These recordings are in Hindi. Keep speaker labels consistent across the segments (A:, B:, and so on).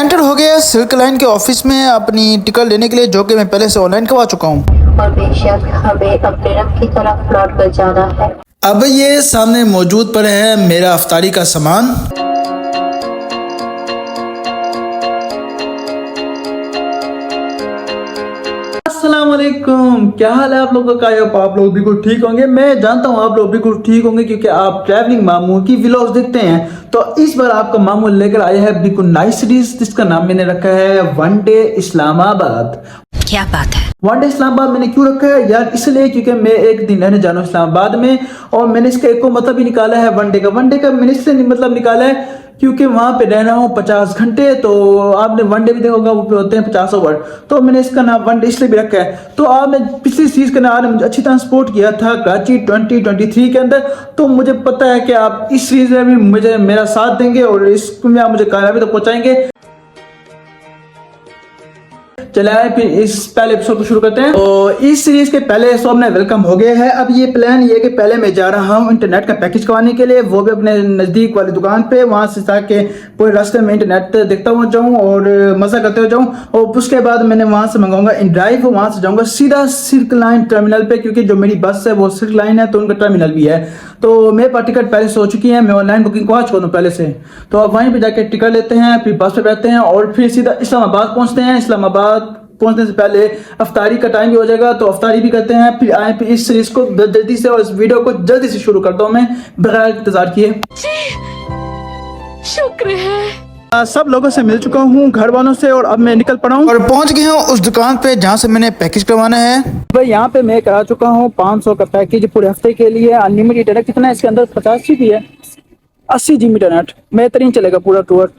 A: एंटर हो गया सिल्क लाइन के ऑफिस में अपनी टिकट लेने के लिए, जो कि मैं पहले से ऑनलाइन करवा चुका हूँ।
B: और बेशक हमें अपने रंग की तरफ लौट कर जाना है।
A: अब ये सामने मौजूद पड़े है मेरा अफ्तारी का सामान। अस्सलाम वालेकुम, क्या हाल है आप लोगों का? आप लोग बिल्कुल ठीक होंगे। मैं जानता हूँ आप लोग बिल्कुल ठीक होंगे क्योंकि आप ट्रैवलिंग मामू की व्लॉग्स देखते हैं। तो इस बार आपका मामू लेकर आया है बिल्कुल नाइस सीरीज, जिसका नाम मैंने रखा है वन डे इस्लामाबाद।
C: क्या बात है?
A: वन डे इस्लामाबाद मैंने क्यों रखा है यार? इसलिए क्योंकि मैं एक दिन रहने जाना हूँ इस्लामाबाद में, और मैंने इसका एक मतलब भी निकाला है वन डे का। वन डे का मैंने इसलिए मतलब निकाला है क्योंकि वहां पे रहना हूँ 50 घंटे। तो आपने वन डे भी देखा होगा, वो पे होते हैं 50 ओवर। तो मैंने इसका नाम वन डे इसलिए भी रखा है। तो आपने पिछली सीरीज का नाम मुझे अच्छी तरह सपोर्ट किया था कराची 2023 के अंदर, तो मुझे पता है कि आप इस सीरीज में भी मुझे मेरा साथ देंगे और इसमें आप मुझे कामयाबी तक पहुंचाएंगे। चले आए फिर इस पहले एपिसोड को शुरू करते हैं। तो इस सीरीज के पहले एपिसोड में वेलकम हो गया है। अब ये प्लान ये कि पहले मैं जा रहा हूँ इंटरनेट का पैकेज करवाने के लिए, वो भी अपने नजदीक वाली दुकान पे, वहां से ताकि पूरे रास्ते में इंटरनेट देखता हुआ जाऊँ और मजा करते हुए जाऊँ। और उसके बाद मैंने वहां से मंगाऊंगा इन ड्राइव, वहां से जाऊंगा सीधा सिल्क लाइन टर्मिनल पे, क्योंकि जो मेरी बस है वो सिल्क लाइन है, तो उनका टर्मिनल भी है। तो मेरे पास टिकट पहले से हो चुकी है, मैं ऑनलाइन बुकिंग करवा चुका हूँ पहले से। तो अब वहीं पे जाके टिकट लेते हैं, फिर बस पे बैठते हैं और फिर सीधा इस्लामाबाद पहुंचते हैं। इस्लामाबाद पहुंचने से पहले अफ्तारी का टाइम भी हो जाएगा, तो अफ्तारी भी करते हैं। फिर आए फिर इस सीरीज को जल्दी से और इस वीडियो को जल्दी से शुरू करता हूं मैं बगैर इंतजार किए।
C: शुक्र है।
A: सब लोगों से मिल चुका हूँ, घर वालों से, और अब मैं निकल पड़ा हूँ और पहुंच गया हूँ उस दुकान पे जहाँ से मैंने पैकेज करवाना है। भाई यहाँ पे मैं करा चुका हूँ 500 का पैकेज पूरे हफ्ते के लिए। अनलिमिटेड इंटरनेट कितना है इसके अंदर? 50 GB है, 80 GB इंटरनेट, बेहतरीन चलेगा पूरा टूर।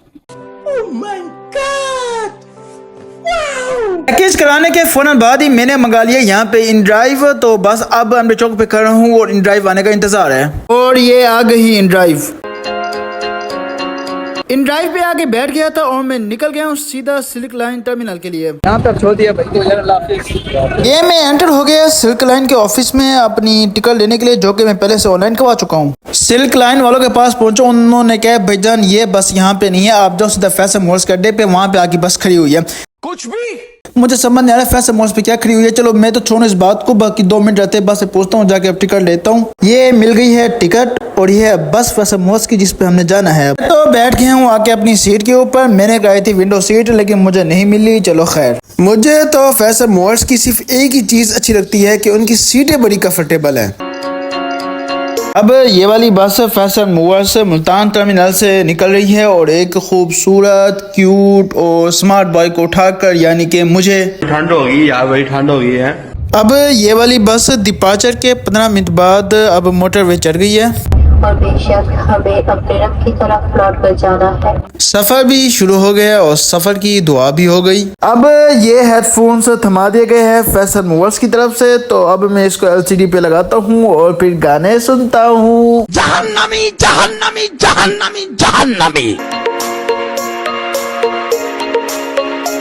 A: पैकेज कराने के फौरन बाद ही मैंने मंगा लिया यहाँ पे इन ड्राइव। तो बस अब अमृत चौक पे खड़ा हूँ और इन ड्राइव आने का इंतजार है, और ये आ गई इन ड्राइव। इन ड्राइव पे आके बैठ गया था और मैं निकल गया हूँ सीधा सिल्क लाइन टर्मिनल के लिए। यहाँ पे छोड़ दिया भाई को। ये मैं एंटर हो गया सिल्क लाइन के ऑफिस में अपनी टिकट लेने के लिए, जो कि मैं पहले से ऑनलाइन करवा चुका हूँ। सिल्क लाइन वालों के पास पहुंचो, उन्होंने कहा भाईजान ये बस यहाँ पे नहीं है, आप जाओ सीधा फैसल मॉल्स के अड्डे पे, वहाँ पे आके बस खड़ी हुई है।
D: कुछ भी
A: मुझे समझ नहीं आ रहा फैसल मॉल्स पे क्या खड़ी हुई है। चलो मैं तो छोड़ो इस बात को, बाकी 2 मिनट रहते बस से पहुंचता हूँ, जाके अब टिकट लेता हूँ। ये मिल गई है टिकट और ये है बस फैसल मॉल्स की, जिस पे हमने जाना है। तो बैठ गया हूँ आके अपनी सीट के ऊपर। मैंने कराई थी विंडो सीट, लेकिन मुझे नहीं मिली। चलो खैर, मुझे तो फैसल मॉल्स की सिर्फ एक ही चीज अच्छी लगती है कि उनकी सीटें बड़ी कंफर्टेबल है। अब ये वाली बस फैसल मूवर्स मुल्तान टर्मिनल से निकल रही है और एक खूबसूरत क्यूट और स्मार्ट बॉय को उठाकर, यानी कि मुझे,
D: ठंड होगी यार, बड़ी ठंड हो गई है।
A: अब ये वाली बस डिपार्चर के 15 मिनट बाद अब मोटरवे चढ़ गई है
B: और बेशक हमें अपने रंग की तरफ लौट कर जाना है।
A: सफर भी शुरू हो गया और सफर की दुआ भी हो गई। अब ये हेडफोन्स थमा दिए गए हैं फैसल मूवर्स की तरफ से, तो अब मैं इसको LCD पे लगाता हूँ और फिर गाने सुनता हूँ।
D: जहन्नमी जहन्नमी जहन्नमी जहन्नमी।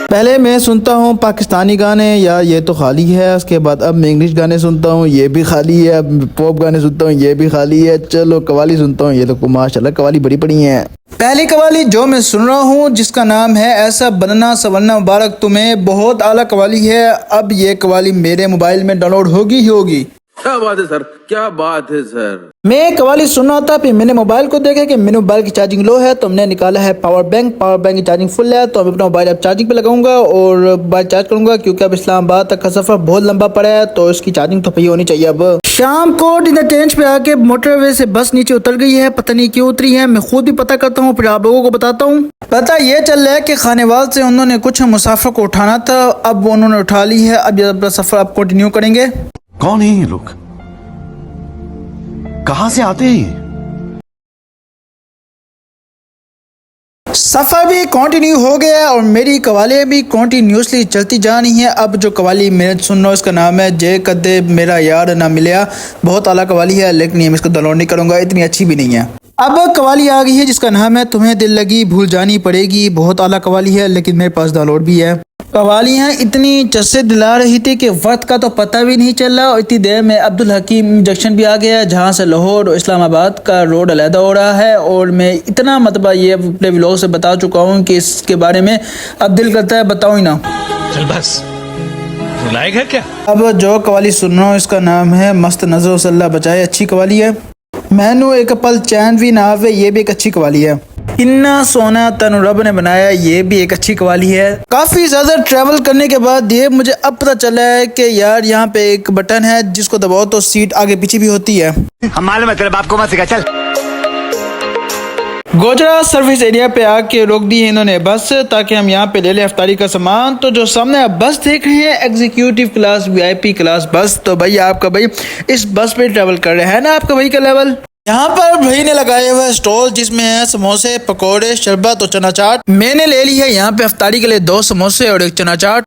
A: पहले मैं सुनता हूँ पाकिस्तानी गाने, या ये तो खाली है। उसके बाद अब मैं इंग्लिश गाने सुनता हूँ, ये भी खाली है। अब पॉप गाने सुनता हूँ, ये भी खाली है। चलो कवाली सुनता हूँ, ये तो माशाल्लाह कवाली बड़ी पड़ी है। पहली कवाली जो मैं सुन रहा हूँ जिसका नाम है ऐसा बनना सवरना मुबारक तुम्हें, बहुत आला कवाली है। अब ये कवाली मेरे मोबाइल में डाउनलोड होगी ही होगी।
D: क्या बात है सर, क्या बात है सर।
A: मैं कवाली सुन रहा था, फिर मैंने मोबाइल को देखा कि मेरे मोबाइल की चार्जिंग लो है, तो हमने निकाला है पावर बैंक। पावर बैंक की चार्जिंग फुल है, तो मैं अपना मोबाइल अब चार्जिंग पे लगाऊंगा और मोबाइल चार्ज करूंगा, क्योंकि अब इस्लामाबाद तक का सफर बहुत लंबा पड़ा है, तो इसकी चार्जिंग तो पही होनी चाहिए। अब शाम को डिनर टेंच पे आके मोटरवे से बस नीचे उतर गई है, पता नहीं क्यों उतरी है, मैं खुद भी पता करता हूँ फिर आप लोगों को बताता हूँ। पता ये चल रहा है कि खानेवाल से उन्होंने कुछ मुसाफिर को उठाना था, अब उन्होंने उठा ली है। अब अपना सफर आप कंटिन्यू करेंगे।
D: कौन है ये लोग, कहां से आते हैं?
A: सफर भी कंटिन्यू हो गया और मेरी कवालियाँ भी कंटिन्यूसली चलती जा रही हैं। अब जो कवाली मैं सुन रहा हूँ इसका नाम है जे कदे मेरा यार ना मिलया। बहुत आला कवाली है, लेकिन मैं इसको डाउनलोड नहीं करूँगा, इतनी अच्छी भी नहीं है। अब कवाली आ गई है जिसका नाम है तुम्हें दिल लगी भूल जानी पड़ेगी। बहुत आला कवाली है, लेकिन मेरे पास डाउनलोड भी है। कवालियाँ इतनी चस्से दिला रही थी कि वक्त का तो पता भी नहीं चला और इतनी देर में अब्दुल हकीम जंक्शन भी आ गया है, जहाँ से लाहौर और इस्लामाबाद का रोड अलहदा हो रहा है। और मैं इतना मतलब ये अपने व्लॉग से बता चुका हूँ कि इसके बारे में अब दिल करता है बताऊँ ही ना।
E: चल बस, रुलाएगा क्या?
A: अब जो कवाली सुन रहा हूँ इसका नाम है मस्त नजरों से अल्लाह बचाए। अच्छी कवाली है। मैनू एक पल चैन भी ना आवे, ये भी एक अच्छी कवाली है। इन्ना सोना तनु रब ने बनाया, ये भी एक अच्छी कवाली है। काफी ज्यादा ट्रैवल करने के बाद ये मुझे अब पता चला है कि यार यहाँ पे एक बटन है जिसको दबाओ तो सीट आगे पीछे भी होती है।
E: हम मालूम है तेरे बाप को मत सिखा, चल।
A: गोजरा सर्विस एरिया पे आके रोक दी है इन्होंने बस, ताकि हम यहाँ पे ले लें अफ्तारी का सामान। तो जो सामने आप बस देख रहे हैं एग्जीक्यूटिव क्लास VIP क्लास बस, तो भाई आपका भाई इस बस पे ट्रैवल कर रहे हैं ना आपका भाई का लेवल। यहाँ पर भाई ने लगाए हुए स्टॉल जिसमें है समोसे, पकोड़े, शरबत और चना चाट। मैंने ले ली है यहाँ पे अफ्तारी के लिए 2 समोसे और 1 चना चाट।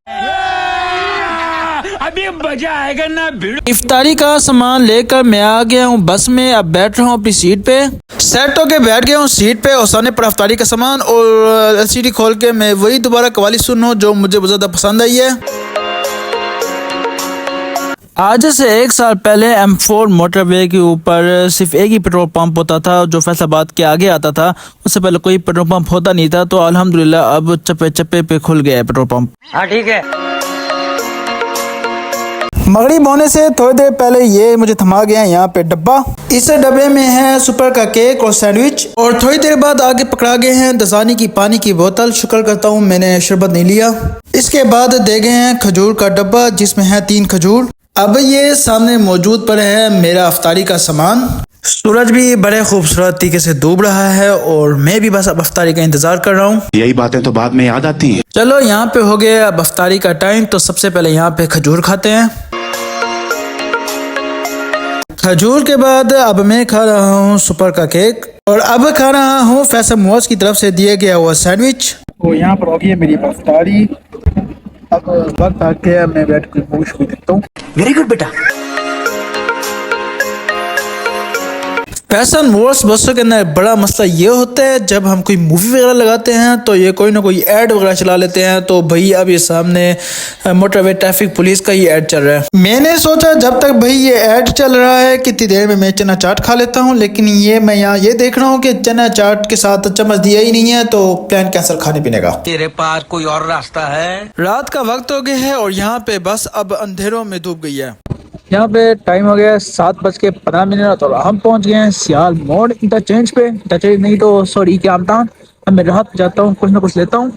E: अभी मजा आएगा ना भिड़ो।
A: इफ्तारी का सामान लेकर मैं आ गया हूँ बस में। अब बैठ रहा हूँ अपनी सीट पे, सेट होके बैठ गया हूँ सीट पे और सामने पर अफ्तारी का सामान और LCD खोल के मैं वही दोबारा कवाली सुन रहा हूँ जो मुझे बहुत ज्यादा पसंद आई है। आज से 1 साल पहले M4 मोटरवे के ऊपर सिर्फ एक ही पेट्रोल पंप होता था जो फैसलाबाद के आगे आता था। उससे पहले कोई पेट्रोल पंप होता नहीं था। तो अल्हम्दुलिल्लाह अब चप्पे चप्पे पे खुल गया है पेट्रोल पंप।
E: हाँ ठीक है।
A: मगरिब होने से थोड़ी देर पहले ये मुझे थमा गया है यहाँ पे डब्बा। इस डब्बे में है सुपर का केक और सैंडविच। और थोड़ी देर बाद आगे पकड़ा गए हैं दसानी की पानी की बोतल। शुक्र करता हूँ मैंने शरबत नहीं लिया। इसके बाद दे गए हैं खजूर का डब्बा जिसमें है 3 खजूर। अब ये सामने मौजूद पर है मेरा अफ्तारी का सामान। सूरज भी बड़े खूबसूरत तरीके से डूब रहा है और मैं भी बस अब अफ्तारी का इंतजार कर रहा हूँ।
D: यही बातें तो बाद में याद आती हैं।
A: चलो यहाँ पे हो गया अब अफ्तारी का टाइम। तो सबसे पहले यहाँ पे खजूर खाते हैं। खजूर के बाद अब मैं खा रहा हूँ सुपर का केक और अब खा रहा हूँ फैसल मोज की तरफ से दिया गया हुआ सैंडविच। तो यहाँ पर हो गई है मेरी अफ्तारी। अब वक्त आके मैं बैठ कर मूवी शूट देखता हूँ।
E: वेरी गुड बेटा।
A: फैशन मोर्स बसों के अंदर बड़ा मसला ये होता है जब हम कोई मूवी वगैरह लगाते हैं तो ये कोई ना कोई ऐड वगैरह चला लेते हैं। तो भाई अब ये सामने मोटरवे ट्रैफिक पुलिस का ही ऐड चल रहा है। मैंने सोचा जब तक भाई ये ऐड चल रहा है कितनी देर में मैं चना चाट खा लेता हूँ, लेकिन ये मैं यहाँ ये देख रहा हूँ कि चना चाट के साथ चम्मच दिया ही नहीं है। तो प्लान कैंसिल खाने पीने का।
E: तेरे पास कोई और रास्ता है?
A: रात का वक्त हो गया है और यहाँ पे बस अब अंधेरों में डूब गई है। यहाँ पे टाइम हो गया 7:15 और हम पहुँच गए हैं सियाल मोड़ इंटरचेंज पे। इंटरचेंज नहीं तो सॉरी क्या आता हूँ। अब मैं राहत जाता हूँ, कुछ ना कुछ लेता हूँ।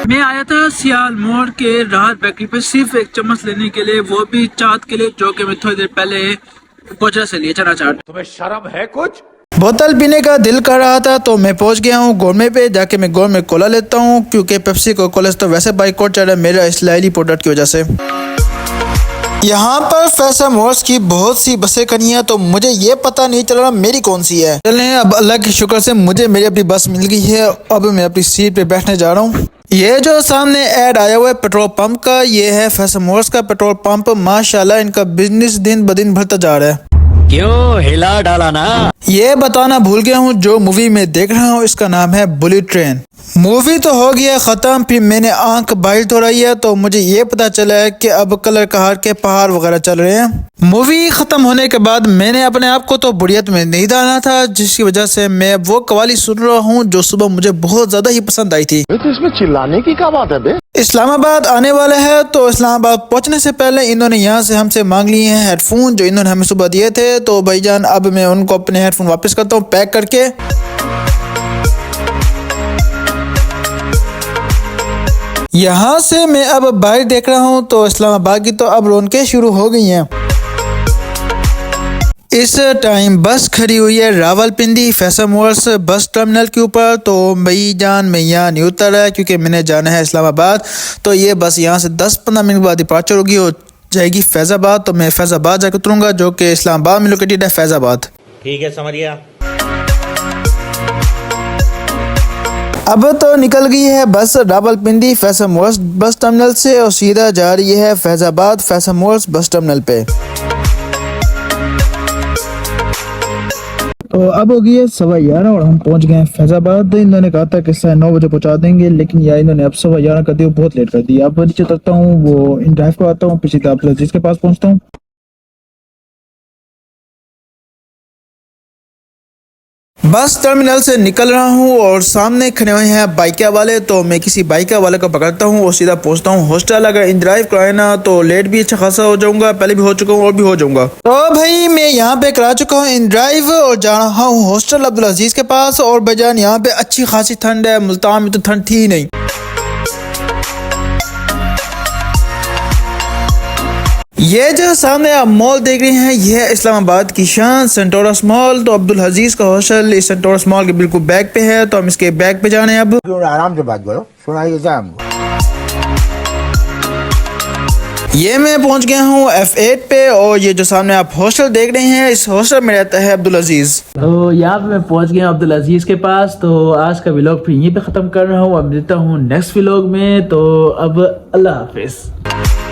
A: मैं आया था सियाल मोड़ के राहत बेकरी पे सिर्फ 1 चम्मच लेने के लिए, वो भी चाट के लिए, जो कि मैं थोड़ी देर पहले कोचरा से लिए चना चाट।
E: तुम्हें शर्म है कुछ?
A: बोतल पीने का दिल कर रहा था तो मैं पहुंच गया हूँ गोरमे पे। जाके मैं गोरमे कोला लेता हूँ क्योंकि पेप्सी को कोला तो वैसे बाइकआउट चल रहा है मेरा इस लाइली प्रोडक्ट की वजह से। यहाँ पर फैसल मोर्स की बहुत सी बसें खड़ी हैं तो मुझे ये पता नहीं चल रहा मेरी कौन सी है। चलें अब अल्लाह के शुक्र से मुझे मेरी अपनी बस मिल गई है। अब मैं अपनी सीट पे बैठने जा रहा हूँ। ये जो सामने ऐड आया हुआ है पेट्रोल पंप का, ये है फैसल मोर्स का पेट्रोल पंप। माशाल्लाह इनका बिजनेस दिन ब दिन बढ़ता जा रहा है।
E: क्यों हिला डाला ना?
A: ये बताना भूल गया हूँ जो मूवी में देख रहा हूँ इसका नाम है बुलेट ट्रेन। मूवी तो हो गया खत्म, फिर मैंने आंख बाइट हो रही है तो मुझे ये पता चला है कि अब कलर कहार के पहाड़ वगैरह चल रहे हैं। मूवी खत्म होने के बाद मैंने अपने आप को तो बुढ़ियत में नहीं डाला था, जिसकी वजह से मैं वो कवाली सुन रहा हूँ जो सुबह मुझे बहुत ज्यादा ही पसंद आई थी।
D: तो इसमें चिल्लाने की क्या बात है बे?
A: इस्लामाबाद आने वाला है तो इस्लामाबाद पहुंचने से पहले इन्होंने यहाँ से हमसे मांग लिए हैं हेडफोन जो इन्होंने हमें सुबह दिए थे। तो भाईजान अब मैं उनको अपने हेडफोन वापस करता हूँ पैक करके। यहाँ से मैं अब बाहर देख रहा हूँ तो इस्लामाबाद की तो अब रौनकें शुरू हो गई हैं। इस टाइम बस खड़ी हुई है Rawalpindi Faisal Movers bus terminal के ऊपर। तो भाईजान मैं यहाँ नहीं उतर रहा है क्योंकि मैंने जाना है इस्लामाबाद। तो ये बस यहाँ से 10-15 मिनट बाद डिपार्चर होगी, हो जाएगी फैज़ाबाद। तो मैं फैज़ाबाद जाकर उतरूँगा जो कि इस्लामाबाद में लोकेटेड है फैज़ाबाद।
E: ठीक है समझिया।
A: अब तो निकल गई है bus Rawalpindi Faisal Movers bus terminal से और सीधा जा रही है Faizabad Faisal Movers bus terminal पे। तो अब हो गई है 11:15 और हम पहुंच गए हैं फैजाबाद। इन्होंने कहा था कि 9:30 बजे पहुंचा देंगे, लेकिन यार इन्होंने अब 11:15 कर दिया, बहुत लेट कर दिया। अब नीचे उतरता हूँ, वो इन ड्राइव को आता हूँ, फिर सीधा अब्दुल अजीज के पास पहुंचता हूँ। बस टर्मिनल से निकल रहा हूँ और सामने खड़े हुए हैं बाइकिया वाले, तो मैं किसी बाइकिया वाले को पकड़ता हूँ और सीधा पहुँचता हूँ हॉस्टल। अगर इन ड्राइव कराए ना तो लेट भी अच्छा खासा हो जाऊंगा, पहले भी हो चुका हूँ और भी हो जाऊंगा। तो भाई मैं यहाँ पे करा चुका हूँ इन ड्राइव और जा रहा हूँ हॉस्टल अब्दुल अजीज के पास। और बजान यहाँ पे अच्छी खासी ठंड है, मुल्तान में तो ठंड थी ही नहीं। ये जो सामने आप मॉल देख रहे हैं, ये है इस्लामाबाद की शान सेंटोरस मॉल। तो अब्दुल अजीज का हॉस्टल इस सेंटोरस मॉल के बिल्कुल बैक पे है, तो हम इसके बैक पे जाने अब।
F: आराम से बात करो, सुनाइए साहब।
A: ये मैं पहुंच गया हूँ F8 पे और ये जो सामने आप हॉस्टल देख रहे हैं, इस हॉस्टल में रहता है अब्दुल अजीज। तो यहाँ पे मैं पहुंच गया अब्दुल अजीज के पास। तो आज का व्लॉग फिर यहीं पे ख़त्म कर रहा हूँ, अब मिलता हूँ नेक्स्ट व्लॉग में। तो अब अल्लाह हाफिज़।